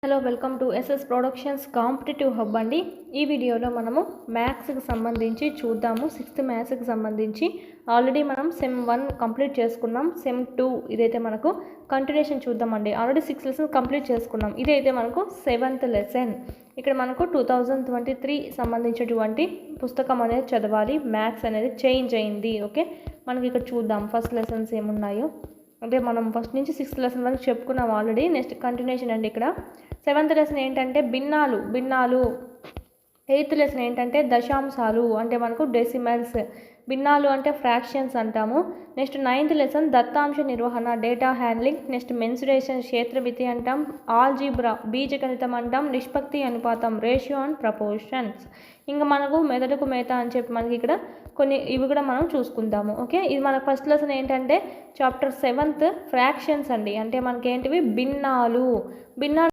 Hello welcome to SS productions competitive hub అండి. ఈ వీడియోలో మనము మ్యాథ్స్కి సంబంధించి చూద్దాము. 6th మ్యాథ్స్కి సంబంధించి ఆల్రెడీ మనం సెమ్ 1 కంప్లీట్ చేసుకున్నాం. సెమ్ 2 ఇదైతే మనకు కంటిన్యూషన్ చూద్దామండి. ఆల్రెడీ 6 లెసన్స్ కంప్లీట్ చేసుకున్నాం. ఇదైతే మనకు 7th లెసన్. ఇక్కడ మనకు 2023 సంబంధించినటువంటి పుస్తకం అనేది చదవాలి. మ్యాథ్స్ అనేది చేంజ్ అయింది. ఓకే, మనకి ఇక్కడ చూద్దాం ఫస్ట్ లెసన్స్ ఏమున్నాయో. అంటే మనం ఫస్ట్ నుంచి 6th లెసన్ వరకు చెప్పుకున్నాం ఆల్రెడీ. నెక్స్ట్ కంటిన్యూషన్ అండి. ఇక్కడ 7th లెసన్ ఏంటంటే భిన్నాలు. 8th లెసన్ ఏంటంటే దశాంశాలు, అంటే మనకు డెసిమల్స్. భిన్నాలు అంటే ఫ్రాక్షన్స్ అంటాము. నెక్స్ట్ 9th లెసన్ దత్తాంశ నిర్వహణ, డేటా హ్యాండ్లింగ్. నెక్స్ట్ మెన్సురేషన్, క్షేత్రమితి అంటాం. ఆల్జీబ్రా, బీజగణితం అంటాం. నిష్పత్తి అనుపాతం, రేషియో అండ్ ప్రపోర్షన్స్. ఇంకా మనకు మెదడుకు మేత అని చెప్పి మనకి ఇక్కడ కొన్ని ఇవి కూడా మనం చూసుకుందాము. ఓకే, ఇది మన ఫస్ట్ లెసన్ ఏంటంటే చాప్టర్ 7th ఫ్రాక్షన్స్ అండి. అంటే మనకి ఏంటివి భిన్నాలు.